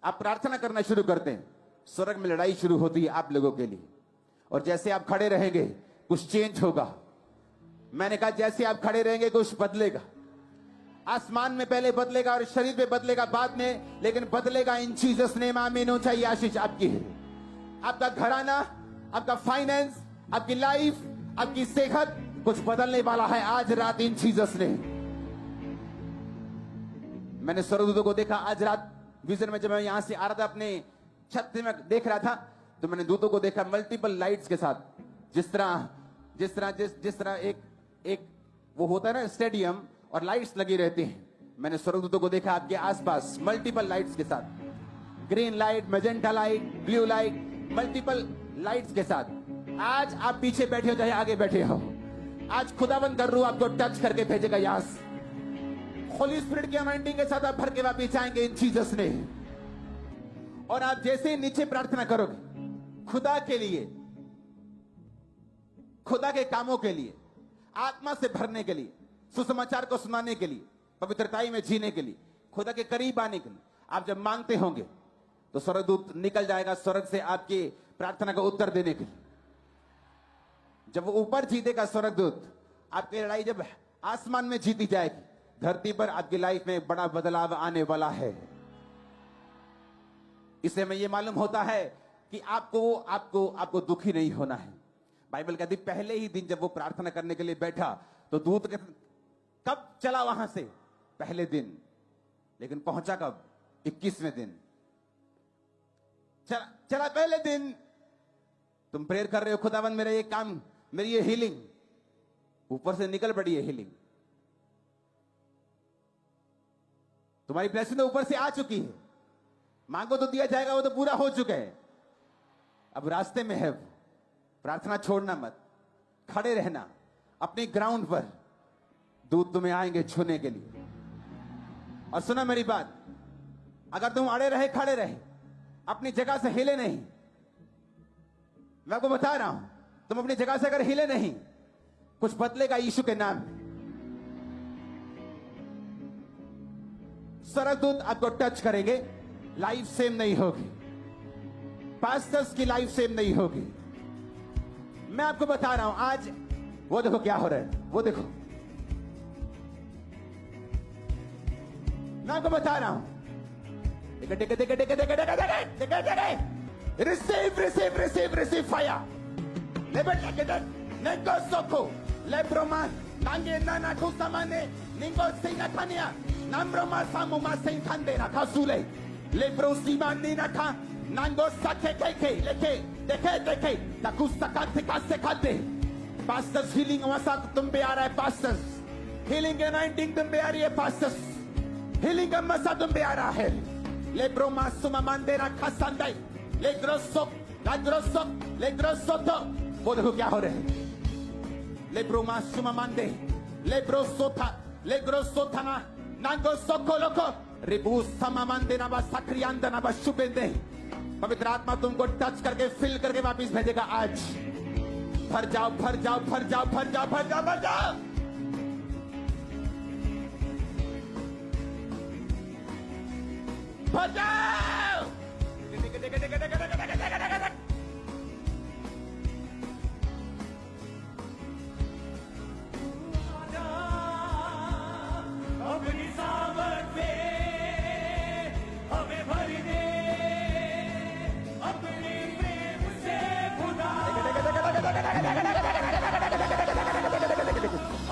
आप प्रार्थना करना शुरू करते हैं, स्वर्ग में लड़ाई शुरू होती है आप लोगों के लिए। और जैसे आप खड़े रहेंगे कुछ चेंज होगा। मैंने कहा जैसे आप खड़े रहेंगे कुछ बदलेगा। आसमान में पहले बदलेगा और शरीर पे बदलेगा बाद में, लेकिन बदलेगा इन जीसस नेम। आमीन। ऊंचाई आशीष आपकी है। आपका घराना, आपका फाइनेंस, आपकी लाइफ, आपकी सेहत कुछ बदलने वाला है आज रात इन जीसस ने। मैंने स्वर्गदूतों को देखा आज रात विजन में। जब मैं यहां से आ रहा था अपने छत से मैं देख रहा था, तो मैंने दूतों को देखा मल्टीपल लाइट्स के साथ। जिस तरह एक वो होता है ना स्टेडियम और लाइट्स लगी रहती हैं, मैंने स्वर्गदूतों को देखा आपके आसपास मल्टीपल लाइट्स के साथ। Green light, magenta light, blue light, multiple lights के साथ। आज आप पीछे बैठे हो चाहे आगे बैठे हो, आज खुदावंद कर रू आपको टच करके भेजेगा यहां से। होली स्पिरिट की अनॉइंटिंग के साथ आप भर के वापिस आएंगे इन जीसस ने। और आप जैसे ही नीचे प्रार्थना करोगे खुदा के लिए, खुदा के कामों के लिए, आत्मा से भरने के लिए, सुसमाचार को सुनाने के लिए, पवित्रताई में जीने के लिए, खुदा के करीब आने के लिए आप जब मांगते होंगे तो स्वर्गदूत निकल जाएगा स्वर्ग से आपकी प्रार्थना का उत्तर देने के लिए। जब वो ऊपर जीतेगा स्वर्गदूत, आपकी लड़ाई जब आसमान में जीती जाएगी, धरती पर आपकी लाइफ में बड़ा बदलाव आने वाला है। इससे हमें यह मालूम होता है कि आपको दुखी नहीं होना है। बाइबल कहती पहले ही दिन जब वो प्रार्थना करने के लिए बैठा तो दूत कब चला वहां से? पहले दिन। लेकिन पहुंचा कब? 21वें दिन। चला पहले दिन। तुम प्रेयर कर रहे हो, खुदावन मेरा ये काम, मेरी ये हीलिंग, ऊपर से निकल पड़ी है हीलिंग। तुम्हारी ब्लेसिंग तो ऊपर से आ चुकी है, मांगो तो दिया जाएगा, वो तो पूरा हो चुका है। अब रास्ते में है। प्रार्थना छोड़ना मत, खड़े रहना अपने ग्राउंड पर। दूत तुम्हें आएंगे छूने के लिए। और सुना मेरी बात, अगर तुम अड़े रहे, खड़े रहे, अपनी जगह से हिले नहीं, मैं आपको बता रहा हूं, तुम अपनी जगह से अगर हिले नहीं, कुछ बदलेगा यीशु के नाम में। स्वर्गदूत आपको टच करेंगे, लाइफ सेम नहीं होगी, पास्टर्स की लाइफ सेम नहीं होगी। मैं आपको बता रहा हूं आज, वो देखो क्या हो रहा है, वो देखो, मैं आपको बता रहा हूं। Receive fire. नेगो सोको लेब्रोमा नांगे नाना कुसामाने निंगो सिना खानिया नाम्रोमा सामुमा सेन खांदेना खासुले लेब्रोसीमा नीना खा नांगो साके के लेके देखे ताकुस्ता काते कासे खाते। पास्टर्स हीलिंग वसा तुम पे आ रहा है, पास्टर्स हीलिंग एनाइंटिंग तुम पे आ रही है, पास्टर्स हीलिंग का मसा तुम पे आ रहा है। लेब्रोमा सुमा मांदेना खासांदाई लेग्रोसो तो वो देखो क्या हो रहा है। लेब्रोमा सुमा मांदे लेग्रोसोथा ना नांगो सोको लोको रिबूस समा मांदे ना बस सक्रियांदा ना बस शुपेंदे। पवित्र आत्मा तुमको टच करके फिल करके वापस भेजेगा आज। भर जाओ भर जाओ भर जाओ भर जाओ भर जाओ भर जाओ भर जाओ। अपनी सामर्थ पे हमें भर दे, अपने प्रेम से खुदा।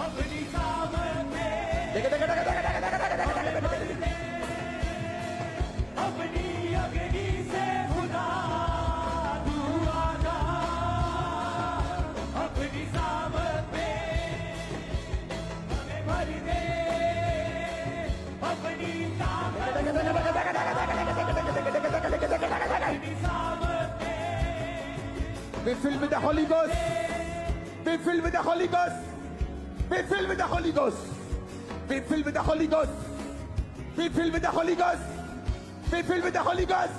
अपनी सामर्थ पे हमें भर दे, अपनी अग्नि से खुदा तू आजा। अपनी सामर्थ पे हमें भर दे, अपनी ताकत Be filled with the Holy Ghost. Be filled with the Holy Ghost. Be filled with the Holy Ghost. Be filled with the Holy Ghost. Be filled with the Holy Ghost. Be filled with the Holy Ghost.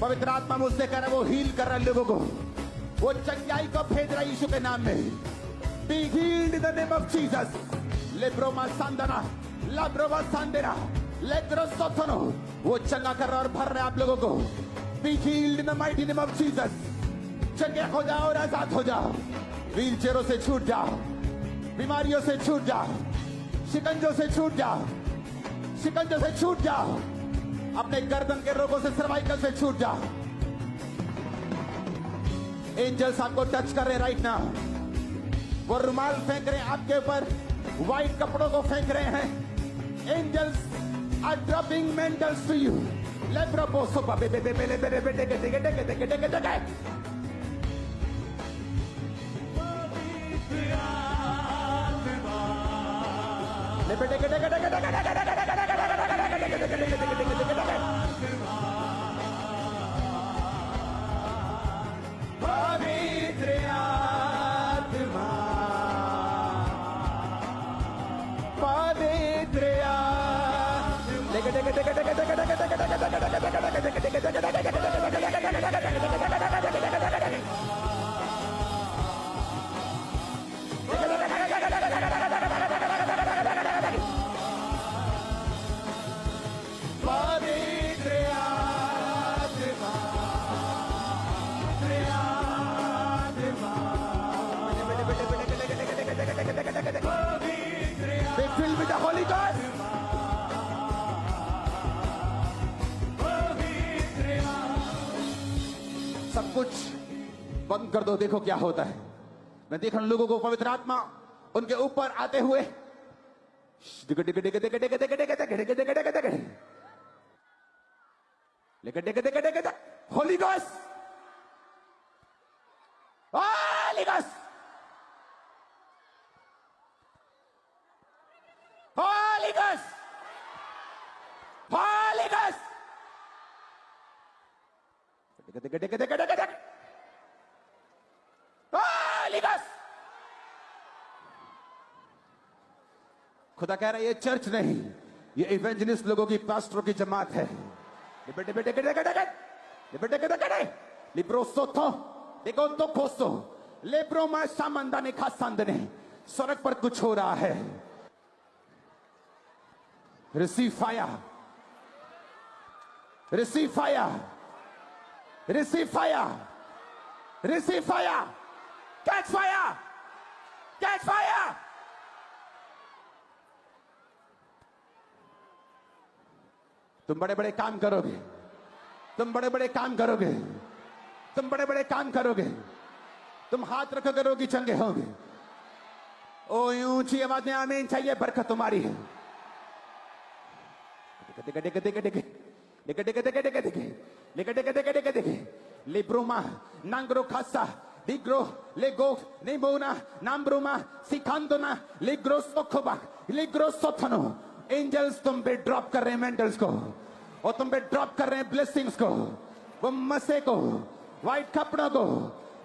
पवित्र आत्मा मुझसे कह रहा है, वो heal कर रहा है लोगों को, वो चंगाई को भेज रहा है यीशु के नाम में। Be healed in the name of Jesus. लेब्रोमा सांदना, लाब्रोमा सांदेना, लेग्रोसोथनो। वो चंगा कर रहा और भर रहा है आप लोगों को। Be healed in the mighty name of Jesus. चंगे हो जाओ और आजाद हो जाओ। व्हील चेयरों से छूट जाओ, बीमारियों से छूट जाओ, शिकंजों से छूट जाओ, शिकंजों से छूट जाओ, अपने गर्दन के रोगों से, सर्वाइकल से छूट जाओ। एंजल्स आपको टच कर रहे राइट नाउ। वो रुमाल फेंक रहे हैं आपके ऊपर, व्हाइट कपड़ों को फेंक रहे हैं। Angels are dropping mentals to you. लेब्रोपोसो बाबे बेबे बेले बेले बेटे के टेके टेके टेके टेके टेके। ले बेटे के टेके टेके टेके टेके टेके टेके टेके टेके टेके टेके टेके। पवित्र आत्मा, पवित्र आत्मा। टेके टेके टेके टेके टेके टेके टेके टेके टेके टेके टेके टेके Be filled with the Holy Ghost. सब कुछ बंद कर दो, देखो क्या होता है। मैं देख रहा हूं लोगों को पवित्र आत्मा उनके ऊपर आते हुए। Holi ghost, Holi ghost, Holi ghost, Holi ghost. Holi ghost. खुदा कह रहा है ये चर्च नहीं, ये इवेंजलिस्ट लोगों की, पास्टरों की जमात है। सड़क पर कुछ हो रहा है। Receive fire, receive fire, receive fire, receive fire, catch fire, catch fire. तुम बड़े बड़े काम करोगे, तुम बड़े बड़े काम करोगे, तुम बड़े बड़े काम करोगे। तुम हाथ रखो करोगे, चंगे होगे। ओ ऊंची आवाज में आमीन चाहिए, बरकत तुम्हारी है। लिब्रोमा नांग्रो खासा डिग्रो लेगो नेबोना नाम्ब्रोमा सिकांदोना लिग्रो सोखोबा लिग्रो सोथनो। एंजल्स तुम पे ड्रॉप कर रहे हैं मेंटल्स को, और तुम पे ड्रॉप कर रहे हैं ब्लेसिंग्स को, वो मसे को, व्हाइट कपड़ों को,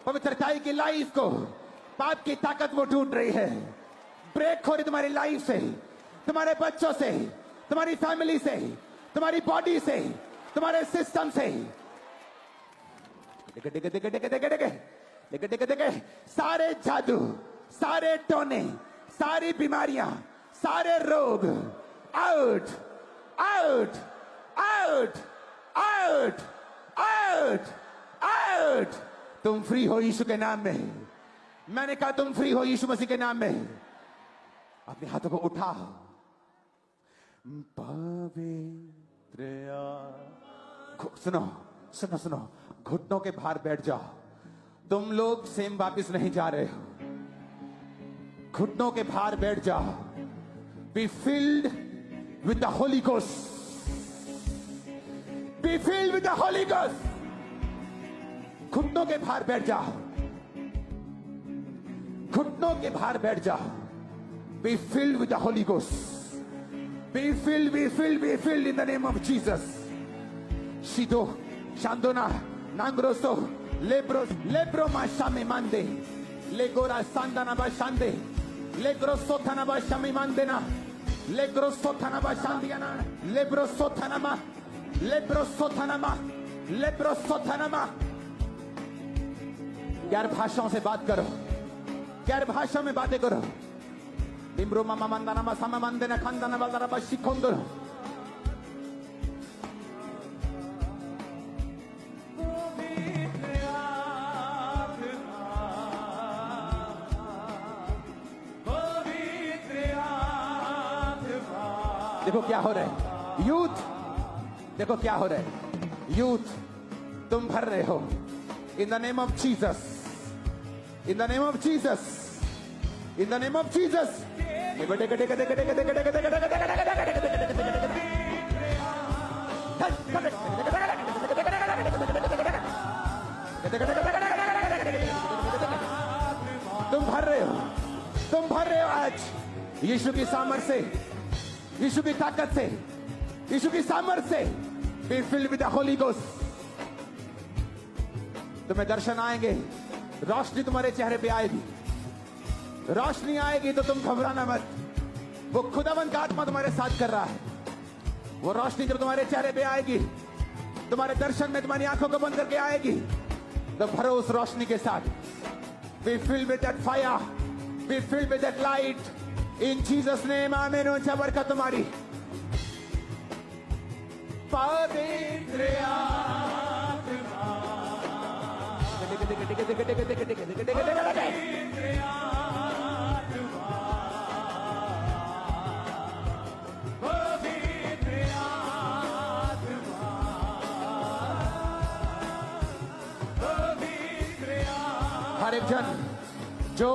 पवित्रताई की लाइफ को। पाप की ताकत वो टूट रही है। ब्रेक हो रही तुम्हारी लाइफ से, तुम्हारे बच्चों से, तुम्हारी फैमिली से, तुम्हारी बॉडी से, तुम्हारे सिस्टम से। सारे जादू, सारे टोने, सारी बीमारियां, सारे रोग out, out, out, out, out, out. तुम फ्री हो यीशु के नाम में। मैंने कहा तुम फ्री हो यीशु मसीह के नाम में। अपने हाथों को उठाओ। पवित्र सुनो सुनो सुनो, घुटनों के बाहर बैठ जाओ। तुम लोग सेम वापिस नहीं जा रहे हो। घुटनों के बाहर बैठ जाओ। Be filled with the Holi ghost, be filled with the Holi ghost. घुटनों के बाहर बैठ जाओ, घुटनों के बाहर बैठ जाओ। Be filled with the Holi ghost, be filled, be filled, be filled in the name of Jesus. Shido, Shandona, Nangroso, Lebros, Lebroma Shami Mande, Legora Sandana Bashande, Legrosotana Bashami Mandena, Legrosotana Bashandiana, Lebrosotanama, Lebrosotanama, Lebrosotanama। गैर भाषाओं से बात करो, गैर भाषा में बातें करो। Limbro mama mandana masama mandena kandana baldara bashikondo. पवित्र आत्मा पवित्र आत्मा देखो क्या हो रहा है यूथ, देखो क्या हो रहा है यूथ, तुम भर रहे हो in the name of Jesus, in the name of Jesus, in the name of Jesus. तुम भर रहे हो, तुम भर रहे हो आज यीशु की सामर्थ से, यीशु की ताकत से, यीशु की सामर्थ से। Be filled with the Holi ghost. तुम्हें दर्शन आएंगे, रोशनी तुम्हारे चेहरे पे आएगी, रोशनी आएगी तो तुम घबराना मत। वो खुदावंत का आत्मा तुम्हारे साथ कर रहा है। वो रोशनी जब तुम्हारे चेहरे पे आएगी, तुम्हारे दर्शन में तुम्हारी आंखों को बंद करके आएगी, तो भरो उस रोशनी के साथ। Be filled with that fire, be filled with that light in Jesus name. आमीन। ऊंचा बरकत तुम्हारी। पवित्र हर एक जन जो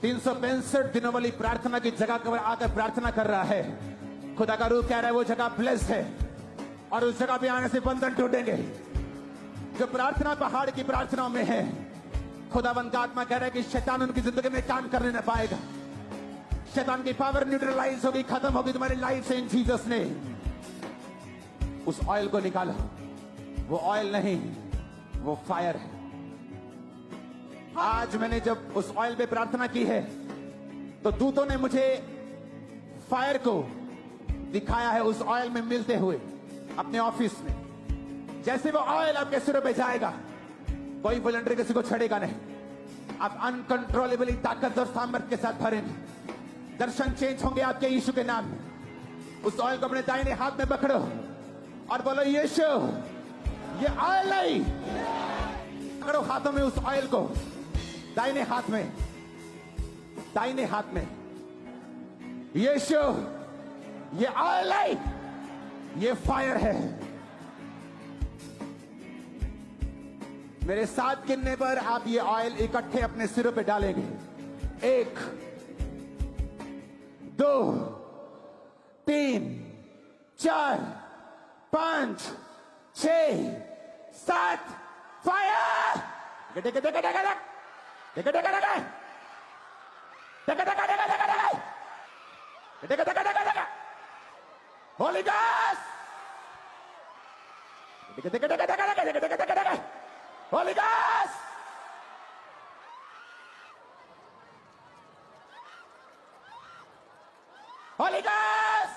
365 दिनों वाली प्रार्थना की जगह पर आकर प्रार्थना कर रहा है, खुदा का रूह कह रहा है वो जगह ब्लेस्ड है और उस जगह पे आने से बंधन टूटेंगे। जो प्रार्थना पहाड़ की प्रार्थनाओं में है, खुदावंत का आत्मा कह रहा है कि शैतान उनकी जिंदगी में काम करने न पाएगा। शैतान की पावर न्यूट्रलाइज होगी, खत्म होगी तुम्हारी लाइफ से इन जीसस ने। उस ऑयल को निकालो। वो ऑयल नहीं, वो फायर है। आज मैंने जब उस ऑयल पे प्रार्थना की है तो दूतों ने मुझे फायर को दिखाया है उस ऑयल में मिलते हुए अपने ऑफिस में। जैसे वो ऑयल आपके सिरों पे जाएगा, कोई वॉलंटियर किसी को छड़ेगा नहीं। आप अनकंट्रोलेबली ताकत और सामर्थ्य के साथ भरेंगे। दर्शन चेंज होंगे आपके यीशु के नाम में। उस ऑयल को अपने दाहिने हाथ में पकड़ो और बोलो यीशु, ये ऑयल नहीं। पकड़ो हाथों में उस ऑयल को, दाहिने हाथ में, दाहिने हाथ में। यीशु, ये ऑयल नहीं, ये फायर है। मेरे साथ गिनने पर आप ये ऑयल इकट्ठे अपने सिरों पे डालेंगे। 1 2 3 4 5 6 7 fire. Holi ghost, Holi ghost, Holi ghost.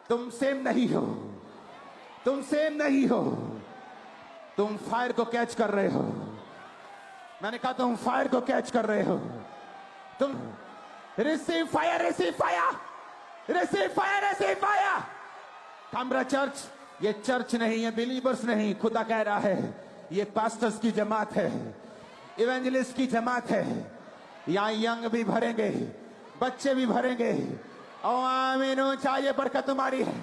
तुम सेम नहीं हो, तुम सेम नहीं हो। तुम फायर को कैच कर रहे हो। मैंने कहा तुम फायर को कैच कर रहे हो। तुम receive fire, receive fire, receive fire, receive fire. Kamra church, ये चर्च नहीं, ये बिलीवर्स नहीं। खुदा कह रहा है ये पास्टर्स की जमात है, इवेंजलिस्ट की जमात है। यहाँ यंग भी भरेंगे, बच्चे भी भरेंगे। ओ आमीन। चाहिए बरकत तुम्हारी है।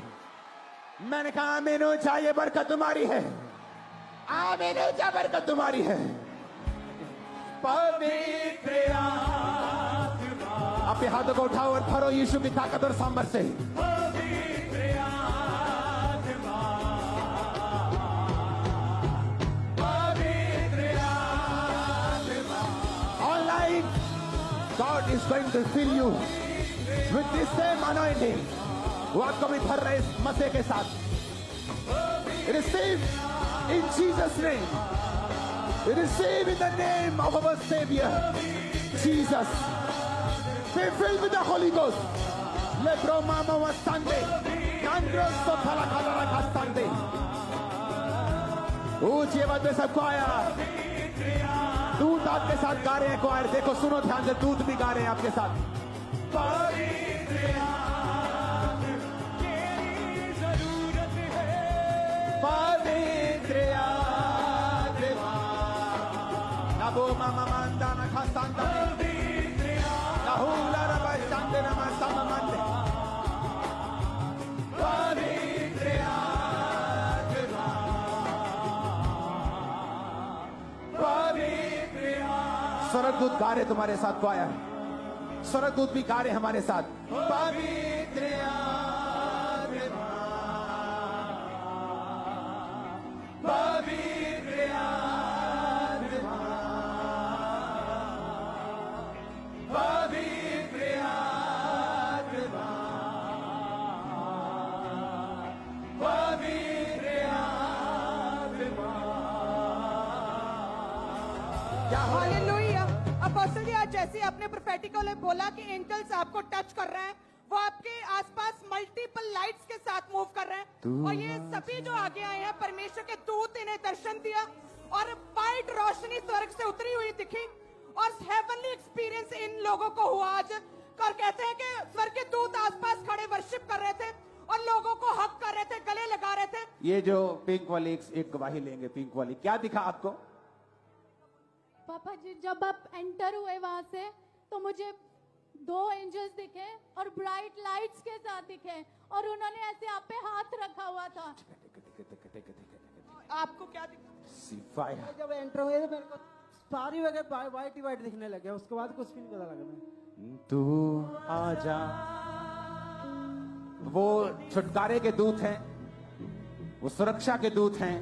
मैंने कहा आमीन, चाहिए बरकत तुम्हारी है। आमीन, चाहिए बरकत तुम्हारी है। पवित्र आत्मा, अपने हाथों को उठाओ और भरो यीशु की ताकत और सामर्थ से। पवित्र आत्मा पवित्र आत्मा। Online, God is going to fill you with this same anointing। वो आपको भी भर रहे इस मसीह के साथ। Receive in Jesus' name। Receive in the name of our Savior, Jesus। Be filled with the Holy Ghost। Lebro mama wasande, kandro sophala kalara kastande। ऊंची आवाज में सबको आया। दूत आपके साथ गा रहे हैं क्वायर, देखो सुनो ध्यान से, दूत भी गा रहे हैं आपके साथ। पवित्र आत्मा तेरी जरूरत है, पवित्र आत्मा नबो मामा मांदा न खास्तांदा पवित्र नहुला रबा शांते नमा सममंदे पवित्र आत्मा, पवित्र आत्मा, स्वर्गदूत गा रहे तुम्हारे साथ क्वायर, स्वर्गदूत भी गा रहे हमारे साथ। पवित्र आत्मा, पवित्र आत्मा, पवित्र आत्मा, पवित्र आत्मा। हालेलुया। अपोस्टल जी, आज जैसे आपने प्रोफेटिकली बोला कि एंजल्स आपको टच कर रहे हैं, वो आपके आसपास मल्टीपल लाइट्स के साथ मूव कर रहे हैं, और ये सभी जो आगे आए हैं परमेश्वर के दूत इन्हें दर्शन दिया, और वाइट रोशनी स्वर्ग से उतरी हुई दिखी, और हेवनली एक्सपीरियंस इन लोगों को हुआ आज। और कहते हैं कि स्वर्ग के दूत आसपास खड़े वर्शिप कर रहे थे और लोगों को हक कर रहे थे, गले लगा रहे थे। ये जो पिंक वाली एक गवाही लेंगे, पिंक वाली क्या दिखा आपको? पापा जी, जब आप एंटर हुए वहां से तो मुझे 2 एंजल्स दिखे और ब्राइट लाइट्स के साथ दिखे, और उन्होंने ऐसे आप पे हाथ रखा हुआ था। आपको क्या दिखा? सिफाया जब एंटर हुए थे मेरे को सारी वगैरह वाइट ही वाइट दिखने लगे, उसके बाद कुछ भी नहीं पता लगा मैं। तू आजा। वो छुटकारे के दूत हैं, वो सुरक्षा के दूत हैं,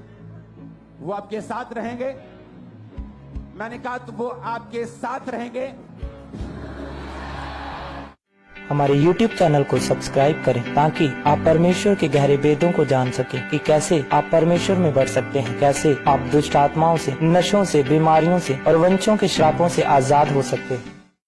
वो आपके साथ रहेंगे। मैंने कहा तो वो आपके साथ रहेंगे। हमारे YouTube चैनल को सब्सक्राइब करें ताकि आप परमेश्वर के गहरे वेदों को जान सकें कि कैसे आप परमेश्वर में बढ़ सकते हैं, कैसे आप दुष्ट आत्माओं से, नशों से, बीमारियों से और वंशों के श्रापों से आजाद हो सकते हैं।